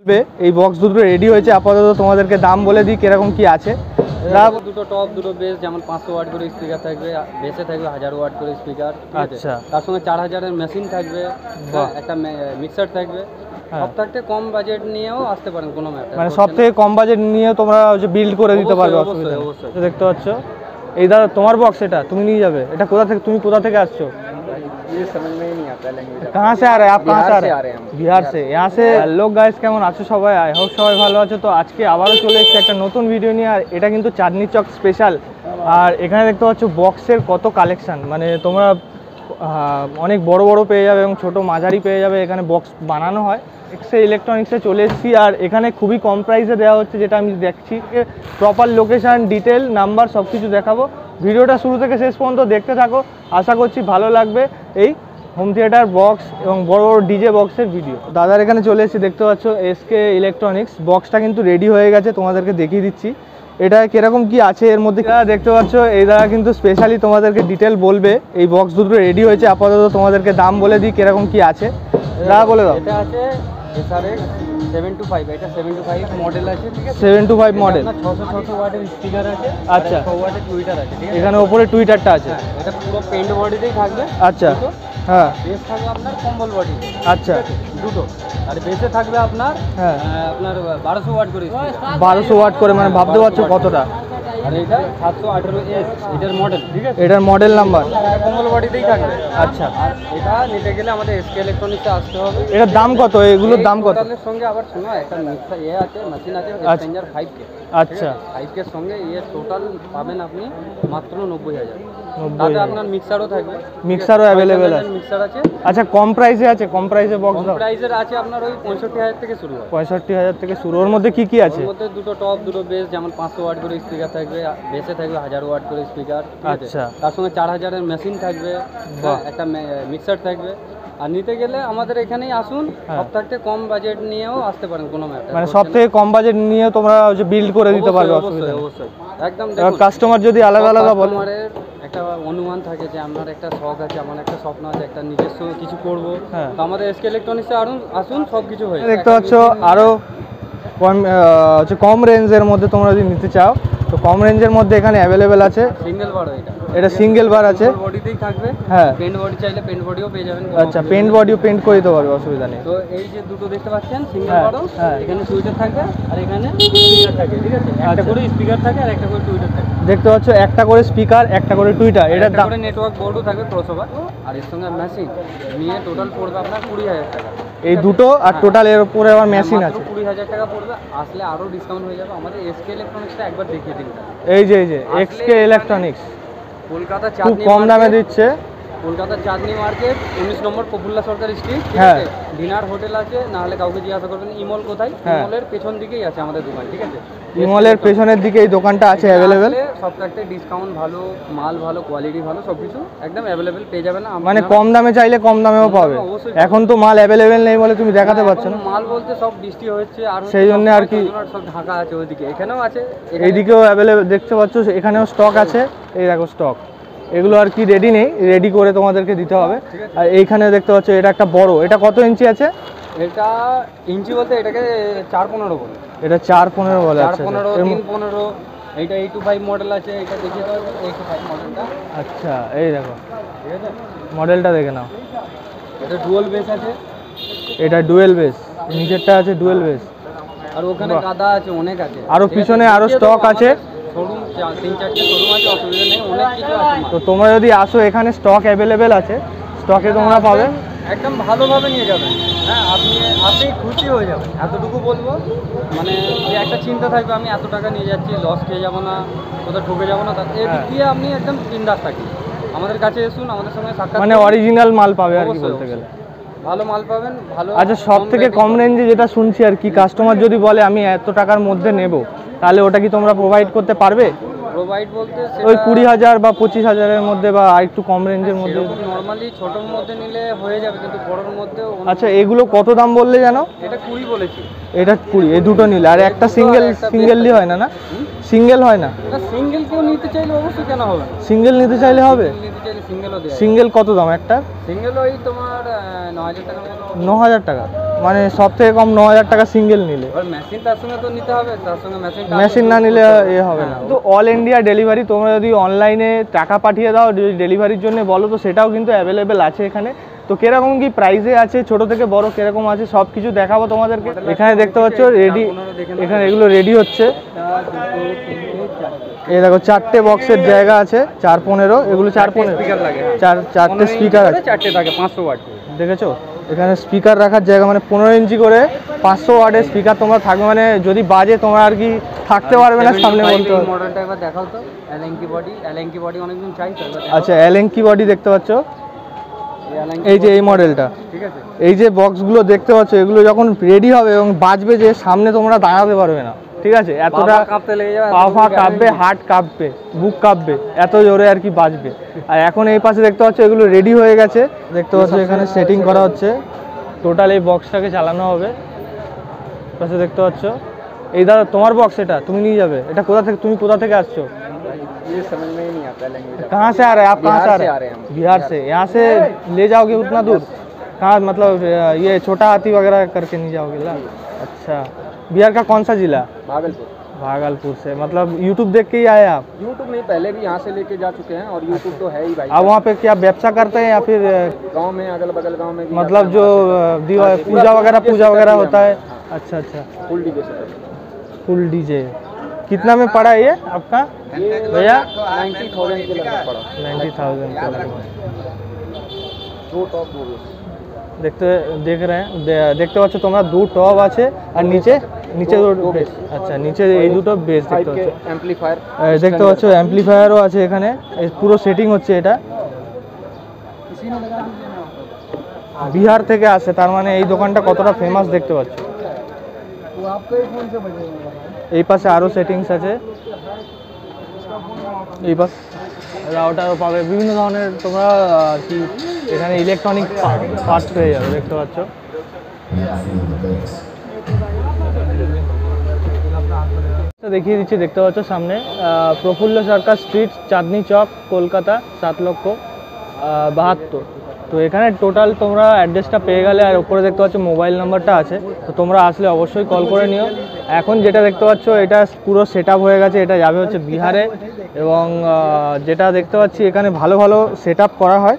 এই বক্স দুটো রেডি হয়েছে, আপাতত তোমাদেরকে দাম বলে দিই কিরকম কি আছে। দুটো টপ দুটো বেস, যেমন 500 ওয়াট করে স্পিকার থাকবে, বেসে থাকবে 1000 ওয়াট করে স্পিকার। আচ্ছা, তার সঙ্গে 4000 এর মেশিন থাকবে, একটা মিক্সার থাকবে। সব থাকতে কম বাজেট নিয়েও আসতে পারেন, কোনো ম্যাটার মানে সব থেকে কম বাজেট নিয়ে তোমরা বিল্ড করে দিতে পারবে। অবশ্যই অবশ্যই। দেখতে পাচ্ছ এই দাদা তোমার বক্স, এটা তুমি নিয়ে যাবে। এটা কোথা থেকে, তুমি কোথা থেকে আসছো? ये समझ में ही नहीं आता लैंग्वेज। कहाँ से आ रहे हैं आप? कहाँ से आ रहे हैं? बिहार से। यहाँ से लोग गाइस কেমন আছো সবাই? আই হোপ সবাই ভালো আছো। তো আজকে আবারও চলে এসেছি একটা নতুন ভিডিও নিয়ে, আর এটা কিন্তু চাঁদনি চক স্পেশাল। আর এখানে দেখতে পাচ্ছ বক্সের কত কালেকশন, মানে তোমরা অনেক বড় বড় পেয়ে যাবে এবং ছোট মাঝারি পেয়ে যাবে। এখানে বক্স বানানো হয়। এক্সে ইলেকট্রনিক্সে চলে এসেছি, আর এখানে খুবই কম প্রাইসে দেওয়া হচ্ছে, যেটা আমি দেখছি। প্রপার লোকেশান, ডিটেল, নাম্বার সব কিছু দেখাবো। ভিডিওটা শুরু থেকে শেষ পর্যন্ত দেখতে থাকো, আশা করছি ভালো লাগবে এই হোম থিয়েটার বক্স এবং বড় বড় ডিজে বক্সের ভিডিও। দাদার এখানে চলে এসেছি, দেখতে পাচ্ছ এসকে ইলেকট্রনিক্স। বক্সটা কিন্তু রেডি হয়ে গেছে, তোমাদেরকে দেখিয়ে দিচ্ছি এটা কিরকম কি আছে এর মধ্যে। দেখতে পাচ্ছ এই দাদা কিন্তু স্পেশালি তোমাদেরকে ডিটেল বলবে। এই বক্স দুটো রেডি হয়েছে, আপাতত তোমাদেরকে দাম বলে দিই কিরকম কি আছে। দাদা বলে দাও। এটা আছে SRX 725, এটা 725 মডেল আছে, ঠিক আছে? 725 মডেল, 600 ওয়াটের স্পিকার আছে। আচ্ছা, 100 ওয়াটের টুইটার আছে, ঠিক আছে? এখানে উপরে টুইটারটা আছে। এটা পুরো পেন্ট বডিতেই থাকবে। আচ্ছা, হ্যাঁ, বেস থাকবে আপনার কম্বল বডি। আচ্ছা, দুটো। আর বেসে থাকবে আপনার হ্যাঁ আপনার 1200 ওয়াট করে। 1200 ওয়াট করে, মানে ভাবতে পারছো কতটা। আর এটা 718S, এটার মডেল, ঠিক আছে? এটার মডেল নাম্বার কম্বল বডিতেই থাকবে। আচ্ছা, আর এটা নিতে গেলে আমাদের এসকে ইলেকট্রনিক্সে আসতে হবে। এটার দাম কত? এগুলোর দাম কত? এর সঙ্গে আবার শোনো, একটা মিক্সার আছে, মেশিন আছে, স্ট্রেঞ্জার 5K। আচ্ছা, 5K এর সঙ্গে টোটাল পাবেন আপনি মাত্র 90000। তাতে আপনার মিক্সারও থাকবে, মিক্সারও অ্যাভেলেবেল আছে। মিক্সার আছে। আচ্ছা, কম প্রাইসে আছে? কম প্রাইসে বক্স দাও। প্রাইসের আছে আপনার ওই 65000 থেকে শুরু হয়। 65000 থেকে শুরু। ওর মধ্যে কি কি আছে? ওর মধ্যে দুটো টপ দুটো বেস, যেমন 500 ওয়াট করে স্পিকার থাকবে, বেসে থাকবে 1000 ওয়াট করে স্পিকার। আচ্ছা, তার সঙ্গে 4000 এর মেশিন থাকবে, একটা মিক্সার থাকবে। আর নিতে গেলে আমাদের এখানেই আসুন, সব থাকতে কম বাজেট নিয়েও আসতে পারেন, কোনো ম্যাটার। মানে সব থেকে কম বাজেট নিয়ে তোমরা বিল্ড করে দিতে পারবে। অবশ্যই অবশ্যই, একদম। কাস্টমার যদি আলাদা আলাদা বলে, কাস্টমারের একটা অনুমান থাকে যে আমার একটা শখ আছে, আমার একটা স্বপ্ন আছে, একটা নিজস্ব কিছু করব, তো আমাদের এসকে ইলেকট্রনিক্সে আসুন, সব কিছু হয়ে যায়। দেখতে পাচ্ছ আরও কম রেঞ্জের মধ্যে তোমরা যদি নিতে চাও, তো কম রেঞ্জের মধ্যে এখানে অ্যাভেলেবেল আছে। সিঙ্গেল বার, এটা সিঙ্গেল বার আছে, বডিতেই থাকবে। হ্যাঁ, পেন্ট বডি চাইলে পেন্ট বডিও পেয়ে যাবেন। আচ্ছা, পেন্ট বডিও পেন্ট করে দিতে পারবে, অসুবিধা নেই। তো এই যে দুটো দেখতে পাচ্ছেন সিঙ্গেল বারও, এখানে টুইটার থাকবে আর এখানে স্পিকার থাকে, ঠিক আছে? একটা করে স্পিকার থাকে আর একটা করে টুইটার থাকে। দেখতে পাচ্ছ একটা করে স্পিকার, একটা করে টুইটার। এটার দাম নেটওয়ার্ক বোর্ডও থাকবে ক্রসওভার, আর এর সঙ্গে মেশিন নিয়ে টোটাল পড়বে আপনার 20000 টাকা। এই দুটো আর টোটাল এর উপরে আবার মেশিন আছে, 20000 টাকা পড়বে। আসলে আরও ডিসকাউন্ট হয়ে যাবে। আমাদের এসকে ইলেকট্রনিক্সটা একবার দেখিয়ে দিন। এই যে এসকে ইলেকট্রনিক্স কলকাতা খুব কম দামে দিচ্ছে। কলকাতার চাঁদনি মার্কেট 19 নম্বর প্রফুল্লা সরকার স্ট্রিট, ঠিক আছে? ডিনার হোটেল আছে, না হলে কাউকে জিজ্ঞাসা করবেন ইমল কোথায়। ইমলের পেছন দিকেই আছে আমাদের দোকান, ঠিক আছে? ইমলের পেছনের দিকে এই দোকানটা আছে অ্যাভেলেবেল। সব থাকতে ডিসকাউন্ট ভালো, মাল ভালো, কোয়ালিটি ভালো, সবকিছু একদম অ্যাভেলেবেল পেয়ে যাবেন। মানে কম দামে চাইলে কম দামেও পাবে। এখন তো মাল অ্যাভেলেবেল নেই বলে তুমি দেখাতে পারছো না। মাল বলতে সব বৃষ্টি হচ্ছে, আর সেই জন্য আর কি সব ঢাকা আছে ওইদিকে, এখানেও আছে, এইদিকেও অ্যাভেলেবেল দেখতে পাচ্ছ। এখানেও স্টক আছে, এই দেখো স্টক। এগুলো আর কি রেডি নেই, রেডি করে তোমাদেরকে দিতে হবে। আর এইখানে দেখতে পাচ্ছ এটা একটা বড়, এটা কত ইঞ্চি আছে? এটা ইঞ্চি বলতে এটাকে 415 বলে। এটা 415 বলে। 415, 315। এইটা 825 মডেল আছে, এটা দেখিয়ে দাও 825 মডেলটা। আচ্ছা, এই দেখো, ঠিক আছে, মডেলটা দেখে নাও। এটা ডুয়াল বেস আছে, এটা ডুয়েল বেস, নিচেরটা আছে ডুয়েল বেস। আর ওখানে গাদা আছে, অনেক আছে, আরো পিছনে আরো স্টক আছে। শোরুম 3-4টে শোরুম আছে, অসুবিধা নেই, অনেক কিছু আছে। তো তোমরা যদি আসো, এখানে স্টক অ্যাভেলেবেল আছে, স্টকে তোমরা পাবে, একদম ভালোভাবে নিয়ে যাবেন। হ্যাঁ, আপনি খুশি হয়ে যাবেন, এতটুকু বলবো। মানে যে একটা চিন্তা থাকবে আমি এত টাকা নিয়ে যাচ্ছি, লস খেয়ে যাবো না, কোথাও ঠকে যাবো না, এই দিক দিয়ে আপনি একদম বিন্দাস থাকি। আমাদের কাছে এসুন, আমাদের সঙ্গে সাক্ষাৎ, মানে অরিজিনাল মাল পাবে আর কি বলতে গেলে। ভালো মাল পাবেন, ভালো। আচ্ছা, সব থেকে কম রেঞ্জে যেটা শুনছি আর কি, কাস্টমার যদি বলে আমি এত টাকার মধ্যে নেব, তাহলে ওটা কি তোমরা প্রোভাইড করতে পারবে? প্রোভাইড বলতে ওই 20000 বা 25000-এর মধ্যে, বা একটু কম রেঞ্জের মধ্যে। নরমালি ছোটোর মধ্যে নিলে হয়ে যাবে, কিন্তু বড়োর মধ্যে। আচ্ছা, এগুলো কত দাম বললে জানো? এটা 20 বলেছি। এটা 20, এই দুটো নিলে। আর একটা সিঙ্গেলই হয় না? না, সিঙ্গেল হয় না। সিঙ্গেল কেউ নিতে চাইলে অবশ্যই কেন হবে, সিঙ্গেল নিতে চাইলে হবে। সিঙ্গেলও দেয়। সিঙ্গেল কত দাম একটা? সিঙ্গেল ওই তোমার 9000 টাকা। 9000 টাকা? মানে সব থেকে কম 9000 টাকা সিঙ্গেল নিলে। এবার মেশিন তার সঙ্গে তো নিতে হবে, তার সঙ্গে মেশিন না নিলে এ হবে না। তো অল ইন্ডিয়া ডেলিভারি, তোমরা যদি অনলাইনে টাকা পাঠিয়ে দাও যদি ডেলিভারির জন্য বলো তো সেটাও কিন্তু অ্যাভেলেবেল আছে এখানে। তো কিরকম কি প্রাইসে আছে, ছোট থেকে বড় কিরকম আছে সব কিছু দেখাবো তোমাদেরকে। এখানে দেখতে পাচ্ছ রেডি, এখানে এগুলো রেডি হচ্ছে। এই দেখো 4টে বক্সের জায়গা আছে, 4-15, এগুলো 4-15 স্পিকার লাগে, 4টে স্পিকার আছে, 4টে থাকে 500 ওয়াট। দেখেছো এখানে স্পিকার রাখার জায়গা, মানে 15 ইঞ্চি করে 500 ওয়াটের স্পিকার তোমরা থাকবে, মানে যদি বাজে তোমরা আর কি থাকতে পারবে না সামনে বলতে হবে। মডেলটা একবার দেখাও তো, এলএনকি বডি অনেকদিন চাইতো। আচ্ছা এলএনকি বডি দেখতে পাচ্ছ, এই যে এই মডেলটা, ঠিক আছে। এই যে বক্সগুলো দেখতে পাচ্ছ এগুলো যখন রেডি হবে এবং বাজবে যে সামনে তোমরা দাঁড়াতে পারবে না, ঠিক আছে, এতটা কাঁপতে লেগে যাবে, পা ফা কাঁপবে, হার্ট কাঁপবে, বুক কাঁপবে, এত জোরে আর কি বাজবে। আর এখন এই পাশে দেখতে পাচ্ছ এগুলো রেডি হয়ে গেছে, দেখতে পাচ্ছ এখানে সেটিং করা হচ্ছে, টোটাল এই বক্সটাকে চালানো হবে। পাশে দেখতে পাচ্ছ এই দাদা তোমার বক্স, এটা তুমি নিয়ে যাবে, এটা কোথা থেকে, তুমি কোথা থেকে আসছো? ये समझ में ही नहीं आता लैंग्वेज। कहाँ से आ रहे हैं आप? कहाँ से आ रहे हैं? बिहार से। यहाँ से ले जाओगे उतना दूर? कहाँ मतलब ये छोटा हाथी वगैरह करके नहीं जाओगे ना? अच्छा, बिहार का कौन सा जिला? भागलपुर। भागलपुर से, मतलब यूट्यूब देख के ही आए आप? यूट्यूब नहीं, पहले भी यहाँ से लेके जा चुके हैं और यूट्यूब तो है ही भाई। आप वहाँ पे क्या व्यवसाय करते हैं या फिर गांव में, अगल बगल गांव में भी मतलब जो पूजा वगैरह होता है? अच्छा अच्छा, फुल डीजे से। फुल डीजे कितना में पड़ा ये आपका भैया? 90,000 के लगभग पड़ा। 90,000 के लगभग। दो टॉप दो बेस। দেখতে পাচ্ছ তোমরা 2 টপ আছে আর নিচে দুটো বেস। আচ্ছা নিচে এই দুটো বেস দেখতে পাচ্ছ, অ্যাম্পলিফায়ার দেখতে পাচ্ছ, অ্যাম্পলিফায়ারও আছে এখানে, এই পুরো সেটিং হচ্ছে। এটা বিহার থেকে আসে, তার মানে এই দোকানটা কতটা ফেমাস দেখতে পাচ্ছ। এই পাশে আরও সেটিংস আছে, এই পাশে রাউটারও পাবে, বিভিন্ন ধরনের তোমরা আর কি এখানে ইলেকট্রনিক পার্টস পেয়ে যাবে, দেখতে পাচ্ছ। দেখিয়ে দিচ্ছি, দেখতে পাচ্ছ সামনে প্রফুল্ল সরকার স্ট্রিট, চাঁদনি চক, কলকাতা 7,72,000। তো এখানে টোটাল তোমরা অ্যাড্রেসটা পেয়ে গেলে, আর উপরে দেখতে পাচ্ছ মোবাইল নাম্বারটা আছে, তো তোমরা আসলে অবশ্যই কল করে নিও। এখন যেটা দেখতে পাচ্ছ এটা পুরো সেট আপ হয়ে গেছে, এটা যাবে হচ্ছে বিহারে, এবং যেটা দেখতে পাচ্ছি এখানে ভালো ভালো সেট আপ করা হয়।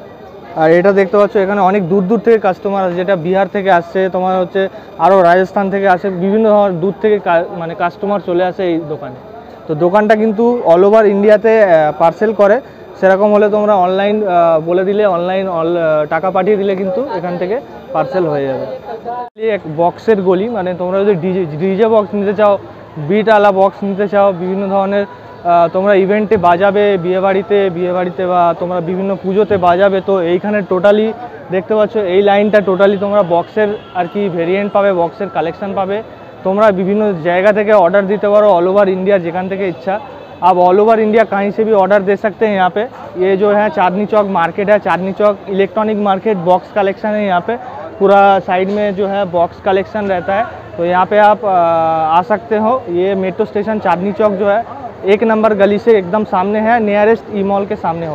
আর এটা দেখতে পাচ্ছ এখানে অনেক দূর দূর থেকে কাস্টমার আছে, যেটা বিহার থেকে আসছে, তোমার হচ্ছে আরও রাজস্থান থেকে আসে, বিভিন্ন দূর থেকে মানে কাস্টমার চলে আসে এই দোকানে। তো দোকানটা কিন্তু অল ওভার ইন্ডিয়াতে পার্সেল করে, সেরকম হলে তোমরা অনলাইন বলে দিলে, অনলাইন টাকা পাঠিয়ে দিলে কিন্তু এখান থেকে পার্সেল হয়ে যাবে। এক বক্সের গলি, মানে তোমরা যদি ডিজে বক্স নিতে চাও, বিট আলা বক্স নিতে চাও, বিভিন্ন ধরনের তোমরা ইভেন্টে বাজাবে, বিয়েবাড়িতে বা তোমরা বিভিন্ন পুজোতে বাজাবে, তো এইখানে টোটালি দেখতে পাচ্ছ এই লাইনটা টোটালি তোমরা বক্সের আর কি ভেরিয়েন্ট পাবে, বক্সের কালেকশন पावे। তোমরা বিভিন্ন জায়গা থেকে ऑर्डर दीते पारो, ऑल ओवर इंडिया जेखान থেকে इच्छा। आप ऑल ओवर इंडिया कहीं से भी ऑर्डर दे सकते हैं। यहाँ पे ये जो है चांदनी चौक मार्केट है, Chandni Chowk electronic market, box collection है यहाँ पे, पूरा साइड में जो है बॉक्स कलेक्शन रहता है। तो यहाँ पे आप आ सकते हो। ये मेट्रो स्टेशन चांदनी चौक जो है 1 नंबर गली से एकदम सामने है, नियरेस्ट ई मॉल के सामने हो।